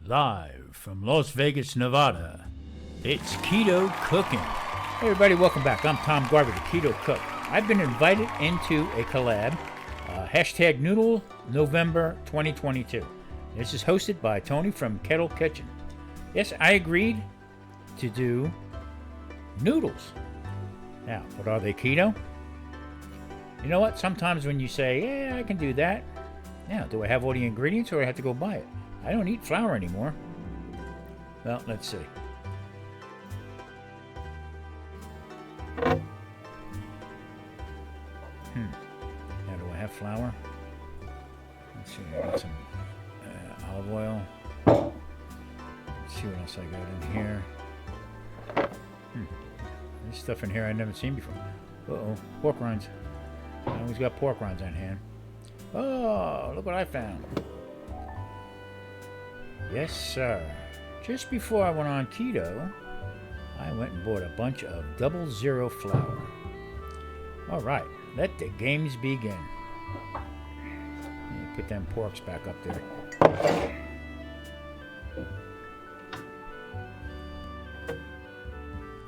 Live from Las Vegas, Nevada, it's Keto Cooking. Hey everybody, welcome back. I'm Tom Garvey, the Keto Cook. I've been invited into a collab, hashtag Noodle November 2022. This is hosted by Tony from Kettle Kitchen. Yes, I agreed to do noodles. Now, but are they keto? You know what? Sometimes when you say, yeah, I can do that. Now, do I have all the ingredients or do I have to go buy it? I don't eat flour anymore. Well, let's see. Now, do I have flour? Let's see. I got some olive oil. Let's see what else I got in here. There's stuff in here I've never seen before. Uh-oh. Pork rinds. I always got pork rinds on hand. Oh, look what I found. Yes, sir. Just before I went on keto, I went and bought a bunch of 00 flour. All right, let the games begin. Put them porks back up there.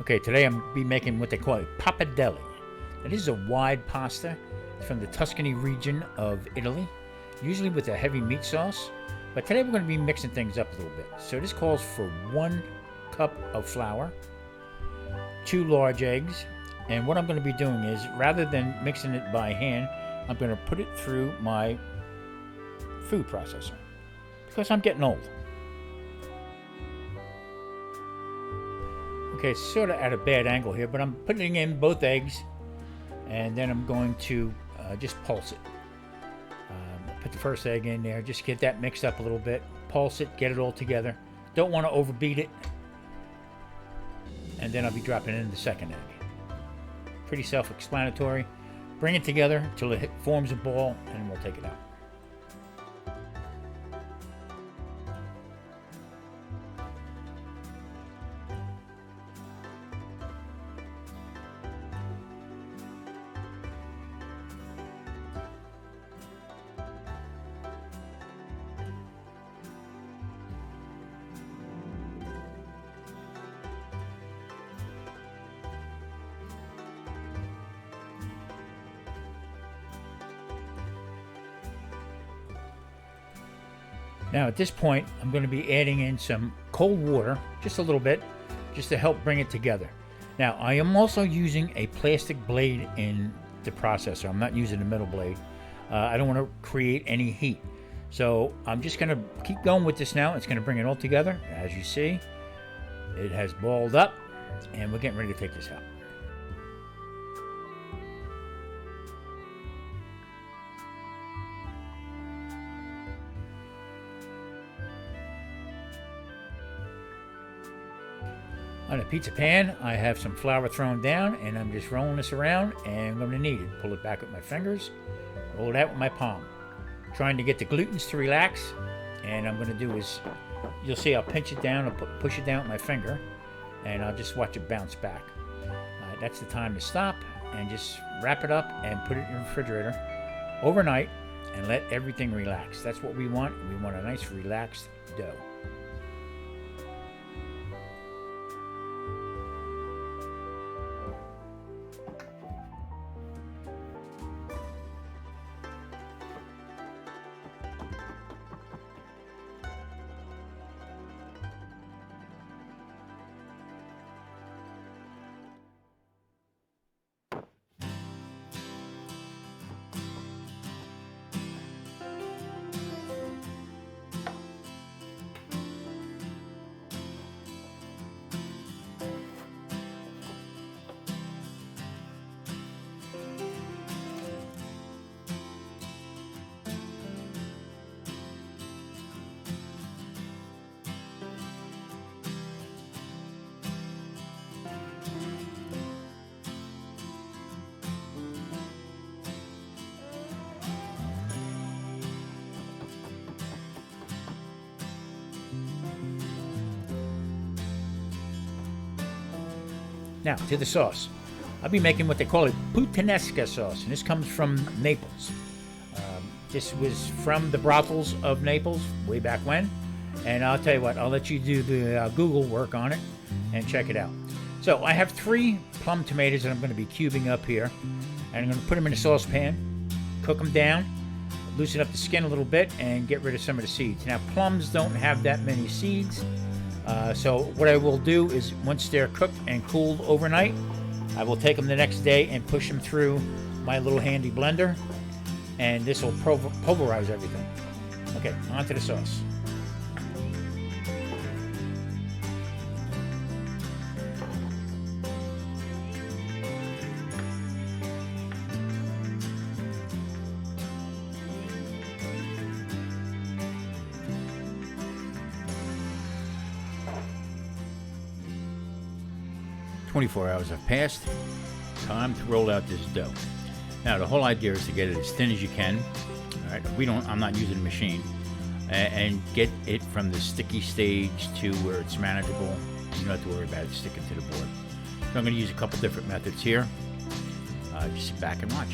Okay, today I'm going to be making what they call a pappardelle. Now, this is a wide pasta from the Tuscany region of Italy, usually with a heavy meat sauce. But today we're going to be mixing things up a little bit. So this calls for 1 cup of flour, 2 large eggs, and what I'm going to be doing is, rather than mixing it by hand, I'm going to put it through my food processor, because I'm getting old. Okay, it's sort of at a bad angle here, but I'm putting in both eggs, and then I'm going to just pulse it. Put the first egg in there, just get that mixed up a little bit, pulse it, get it all together. Don't want to overbeat it. And then I'll be dropping in the second egg. Pretty self-explanatory. Bring it together until it forms a ball, and we'll take it out. Now at this point, I'm going to be adding in some cold water, just a little bit, just to help bring it together. Now I am also using a plastic blade in the processor. I'm not using a metal blade. I don't want to create any heat. So I'm just going to keep going with this now. It's going to bring it all together. As you see, it has balled up, and we're getting ready to take this out. On a pizza pan, I have some flour thrown down, and I'm just rolling this around, and I'm going to knead it. Pull it back with my fingers, roll it out with my palm. Trying to get the glutens to relax, and I'm going to do is, you'll see I'll pinch it down, I'll push it down with my finger, and I'll just watch it bounce back. That's the time to stop, and just wrap it up and put it in the refrigerator overnight, and let everything relax. That's what we want. We want a nice relaxed dough. Now, to the sauce. I'll be making what they call a puttanesca sauce, and this comes from Naples. This was from the brothels of Naples way back when, And I'll tell you what, I'll let you do the Google work on it and check it out. So I have 3 plum tomatoes that I'm going to be cubing up here. And I'm going to put them in a saucepan, cook them down, loosen up the skin a little bit, and get rid of some of the seeds. Now, plums don't have that many seeds. So what I will do is, once they're cooked and cooled overnight, I will take them the next day and push them through my little handy blender. And this will pulverize everything. Okay, on to the sauce. "24 hours have passed. Time to roll out this dough." Now, the whole idea is to get it as thin as you can. All right, I'm not using a machine, and get it from the sticky stage to where it's manageable. You don't have to worry about it sticking to the board. So I'm going to use a couple different methods here. Just sit back and watch.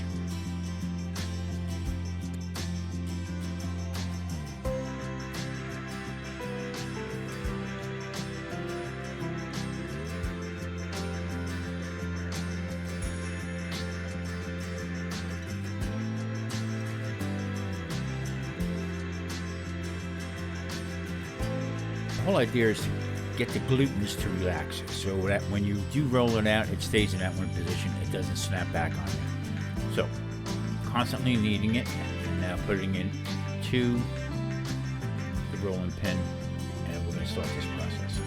The whole idea is to get the glutens to relax, so that when you do roll it out, it stays in that one position. It doesn't snap back on you. So, constantly kneading it, and now putting it to the rolling pin, and we're going to start this process.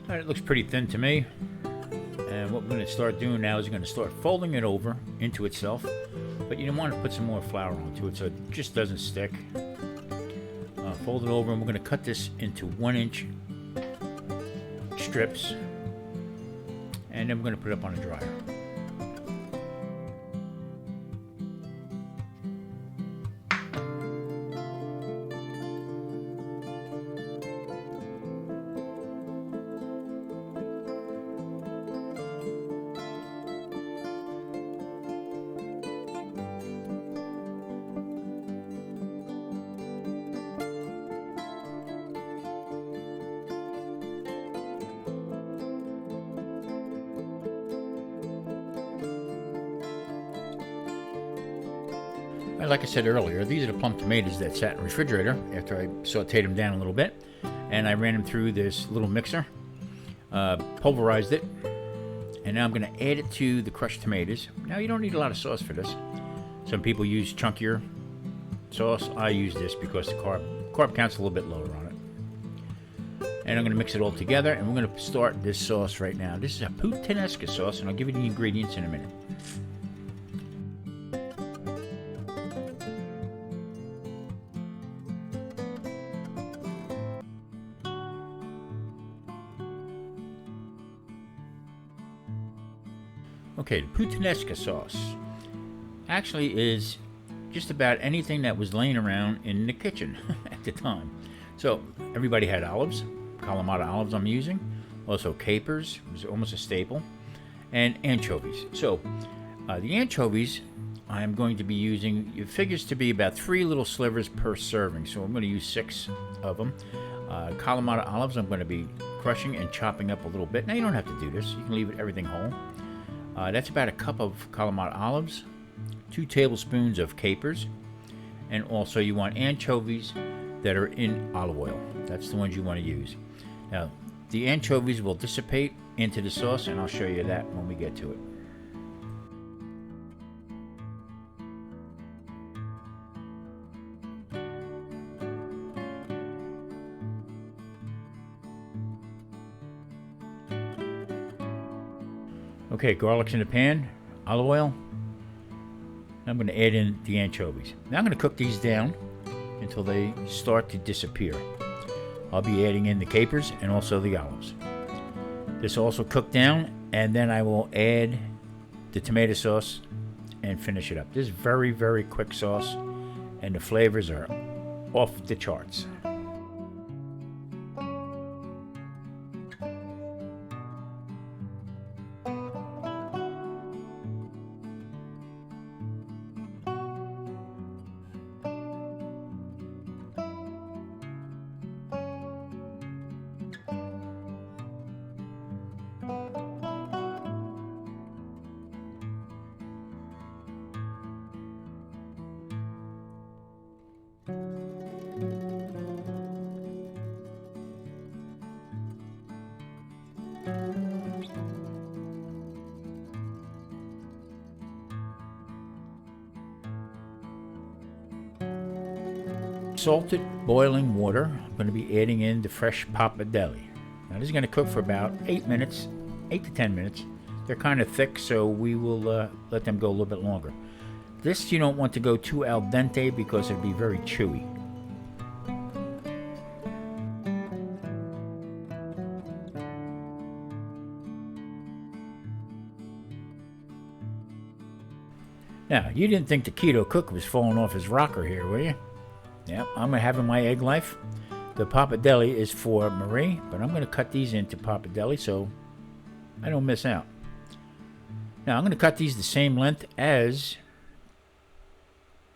All right, it looks pretty thin to me. And what we're going to start doing now is we're going to start folding it over into itself. But you want to put some more flour onto it so it just doesn't stick. Fold it over, and we're going to cut this into 1-inch strips. And then we're going to put it up on a dryer. Like I said earlier, these are the plum tomatoes that sat in the refrigerator after I sauteed them down a little bit, and I ran them through this little mixer, pulverized it, and now I'm going to add it to the crushed tomatoes. Now, you don't need a lot of sauce for this. Some people use chunkier sauce. I use this because the carb count's a little bit lower on it. And I'm going to mix it all together, and we're going to start this sauce right now. This is a puttanesca sauce, and I'll give you the ingredients in a minute. Okay, the puttanesca sauce actually is just about anything that was laying around in the kitchen at the time. So everybody had olives, Kalamata olives I'm using. Also capers, which is almost a staple, and anchovies. So the anchovies I'm going to be using, it figures to be about 3 little slivers per serving, so I'm going to use 6 of them. Kalamata olives I'm going to be crushing and chopping up a little bit. Now you don't have to do this, you can leave everything whole. That's about a cup of Kalamata olives, 2 tablespoons of capers, and also you want anchovies that are in olive oil. That's the ones you want to use. Now the anchovies will dissipate into the sauce, and I'll show you that when we get to it. Okay, garlic's in the pan, olive oil. I'm going to add in the anchovies. Now I'm going to cook these down until they start to disappear. I'll be adding in the capers and also the olives. This will also cook down, and then I will add the tomato sauce and finish it up. This is very, very quick sauce, and the flavors are off the charts. Salted boiling water. I'm going to be adding in the fresh pappardelle. Now this is going to cook for about 8 minutes, 8 to 10 minutes. They're kind of thick, so we will let them go a little bit longer. This you don't want to go too al dente because it'll be very chewy. Now, you didn't think the keto cook was falling off his rocker here, were you? Yeah, I'm having my egg life. The pappardelle is for Marie, but I'm going to cut these into pappardelle so I don't miss out. Now, I'm going to cut these the same length as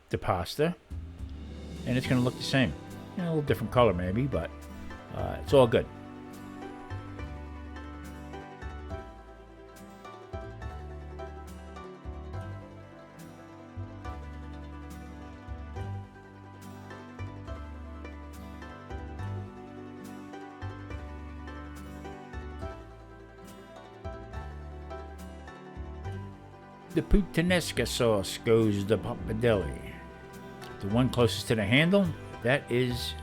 the pasta, and it's going to look the same. You know, a little different color maybe, but it's all good. The puttanesca sauce goes the pappardelle. The one closest to the handle, that is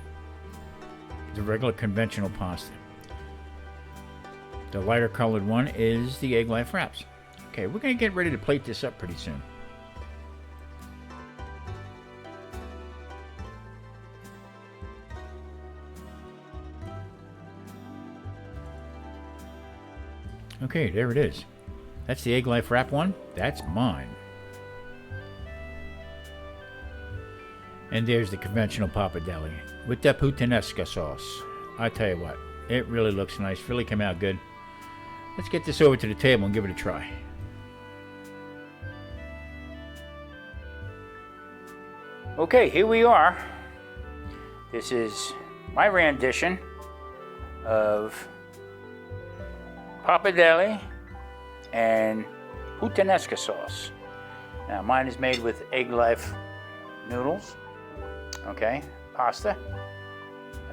the regular conventional pasta. The lighter colored one is the egg life wraps. Okay, we're going to get ready to plate this up pretty soon. Okay, there it is. That's the egg life wrap one. That's mine. And there's the conventional pappardelle with the puttanesca sauce. I tell you what, it really looks nice. Really came out good. Let's get this over to the table and give it a try. Okay, here we are. This is my rendition of pappardelle and puttanesca sauce. Now mine is made with egg life noodles, okay, pasta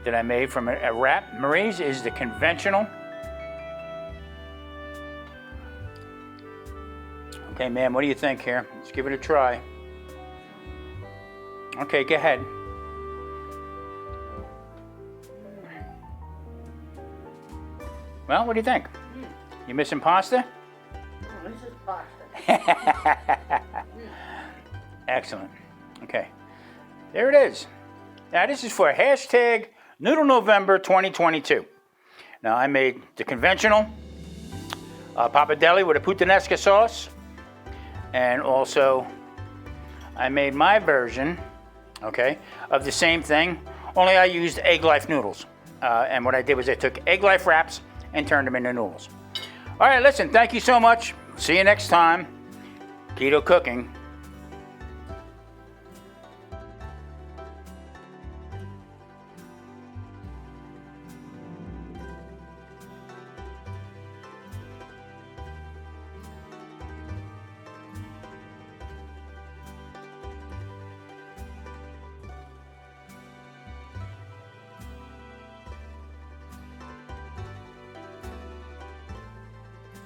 that I made from a wrap. Marie's is the conventional. Okay, ma'am, what do you think here? Let's give it a try. Okay, go ahead. Well, what do you think? You missing pasta? This is pasta. Excellent. Okay. There it is. Now this is for hashtag Noodle November 2022. Now I made the conventional pappardelle with a puttanesca sauce. And also I made my version, okay, of the same thing. Only I used egg life noodles. And what I did was I took egg life wraps and turned them into noodles. All right, listen, thank you so much. See you next time. Keto Cooking.